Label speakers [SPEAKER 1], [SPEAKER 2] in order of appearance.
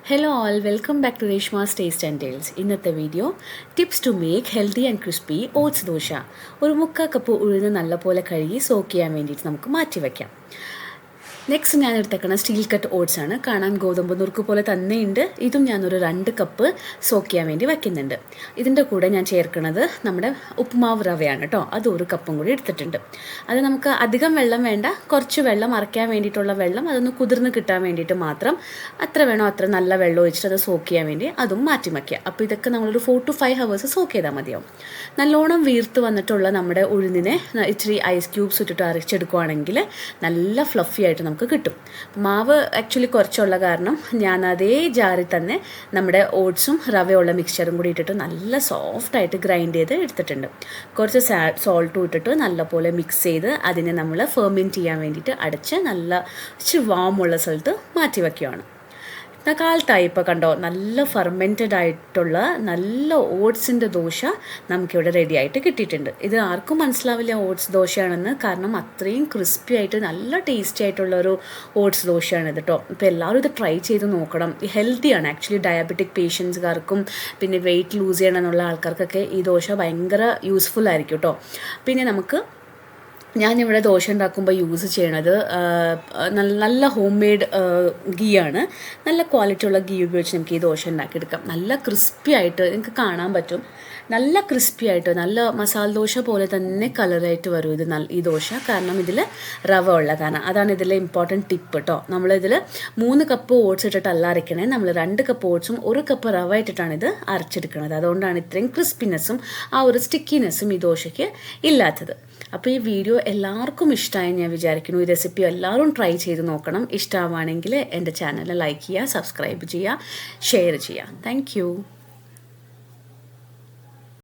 [SPEAKER 1] Hello all, welcome back to Reshma's Taste and Tales. ഇന്നത്തെ video tips to make healthy and crispy oats dosa. ഒരു 3/4 cup ഉഴുന്ന് നല്ലപോലെ കഴുകി soak ചെയ്യാൻ വേണ്ടിയിട്ട് നമുക്ക് മാറ്റി വയ്ക്കാം. നെക്സ്റ്റ് ഞാൻ എടുത്തേക്കണ സ്റ്റീൽ കട്ട് ഓട്സ് ആണ്. കാണാൻ ഗോതമ്പ് നുറുക്ക് പോലെ തന്നെയുണ്ട്. ഇതും ഞാനൊരു 2 കപ്പ് സോക്ക് ചെയ്യാൻ വേണ്ടി വയ്ക്കുന്നുണ്ട്. ഇതിൻ്റെ കൂടെ ഞാൻ ചേർക്കുന്നത് നമ്മുടെ ഉപ്പുമാവ് റവയാണ് കേട്ടോ. അത് 1 കപ്പും കൂടി എടുത്തിട്ടുണ്ട്. അത് നമുക്ക് അധികം വെള്ളം വേണ്ട, കുറച്ച് വെള്ളം അരയ്ക്കാൻ വേണ്ടിയിട്ടുള്ള വെള്ളം, അതൊന്ന് കുതിർന്ന് കിട്ടാൻ വേണ്ടിയിട്ട് മാത്രം എത്ര വേണോ അത്ര നല്ല വെള്ളം ഒഴിച്ചിട്ട് അത് സോക്ക് ചെയ്യാൻ വേണ്ടി അതും മാറ്റി വയ്ക്കുക. അപ്പോൾ ഇതൊക്കെ നമ്മളൊരു 4 to 5 hours സോക്ക് ചെയ്താൽ മതിയാവും. നല്ലോണം വീർത്ത് വന്നിട്ടുള്ള നമ്മുടെ ഉഴുന്നിനെ ഇച്ചിരി ഐസ് ക്യൂബ്സ് ഇട്ടിട്ട് അരച്ചെടുക്കുകയാണെങ്കിൽ നല്ല ഫ്ലഫി ആയിട്ട് നമുക്ക് കിട്ടും. മാവ് ആക്ച്വലി കുറച്ചുള്ള കാരണം ഞാൻ അതേ ജാറിൽ തന്നെ നമ്മുടെ ഓട്സും റവയുള്ള മിക്സ്ചറും കൂടി ഇട്ടിട്ട് നല്ല സോഫ്റ്റായിട്ട് ഗ്രൈൻഡ് ചെയ്ത് എടുത്തിട്ടുണ്ട്. കുറച്ച് സോൾട്ടും ഇട്ടിട്ട് നല്ലപോലെ മിക്സ് ചെയ്ത് അതിനെ നമ്മൾ ഫെർമെൻറ്റ് ചെയ്യാൻ വേണ്ടിയിട്ട് അടച്ച് നല്ല ഇച്ചിരി വാമുള്ള സ്ഥലത്ത് മാറ്റി വയ്ക്കുകയാണ്. കാലത്തായി ഇപ്പോൾ കണ്ടോ, നല്ല ഫെർമെൻറ്റഡ് ആയിട്ടുള്ള നല്ല ഓട്സിൻ്റെ ദോശ നമുക്കിവിടെ റെഡി ആയിട്ട് കിട്ടിയിട്ടുണ്ട്. ഇത് ആർക്കും മനസ്സിലാവില്ല ഓട്സ് ദോശയാണെന്ന്, കാരണം അത്രയും ക്രിസ്പി ആയിട്ട് നല്ല ടേസ്റ്റി ആയിട്ടുള്ളൊരു ഓട്സ് ദോശയാണ് ഇത് കേട്ടോ. ഇപ്പോൾ എല്ലാവരും ഇത് ട്രൈ ചെയ്ത് നോക്കണം. ഹെൽത്തിയാണ് ആക്ച്വലി. ഡയബറ്റിക് പേഷ്യൻസുകാർക്കും പിന്നെ വെയിറ്റ് ലൂസ് ചെയ്യണം എന്നുള്ള ആൾക്കാർക്കൊക്കെ ഈ ദോശ ഭയങ്കര യൂസ്ഫുൾ ആയിരിക്കും കേട്ടോ. പിന്നെ ഞാനിവിടെ ദോശ ഉണ്ടാക്കുമ്പോൾ യൂസ് ചെയ്യണത് നല്ല ഹോം മെയ്ഡ് ഗീ ആണ്. നല്ല ക്വാളിറ്റി ഉള്ള ഗീ ഉപയോഗിച്ച് നമുക്ക് ഈ ദോശ ഉണ്ടാക്കിയെടുക്കാം. നല്ല ക്രിസ്പി ആയിട്ട് നിങ്ങൾക്ക് കാണാൻ പറ്റും. നല്ല ക്രിസ്പി ആയിട്ട് നല്ല മസാല ദോശ പോലെ തന്നെ കളറായിട്ട് വരും ഈ ദോശ. കാരണം ഇതിൽ റവ ഉള്ള കാരണം. അതാണ് ഇതിലെ ഇമ്പോർട്ടൻറ്റ് ടിപ്പ് കേട്ടോ. നമ്മളിതിൽ 3 കപ്പ് ഓട്സ് ഇട്ടിട്ടല്ല അരയ്ക്കണേ. നമ്മൾ 2 കപ്പ് ഓട്സും 1 കപ്പ് റവ ഇട്ടിട്ടാണ് ഇത് അരച്ചെടുക്കുന്നത്. അതുകൊണ്ടാണ് ഇത്രയും ക്രിസ്പിനെസ്സും ആ ഒരു സ്റ്റിക്കിനെസ്സും ഈ ദോശയ്ക്ക് ഇല്ലാത്തത്. അപ്പോൾ ഈ വീഡിയോ എല്ലാവർക്കും ഇഷ്ടമായി ഞാൻ വിചാരിക്കുന്നു. ഈ റെസിപ്പി എല്ലാവരും ട്രൈ ചെയ്ത് നോക്കണം. ഇഷ്ടമാണെങ്കിൽ എൻ്റെ ചാനൽ ലൈക്ക് ചെയ്യുക, സബ്സ്ക്രൈബ് ചെയ്യുക, ഷെയർ ചെയ്യുക. താങ്ക്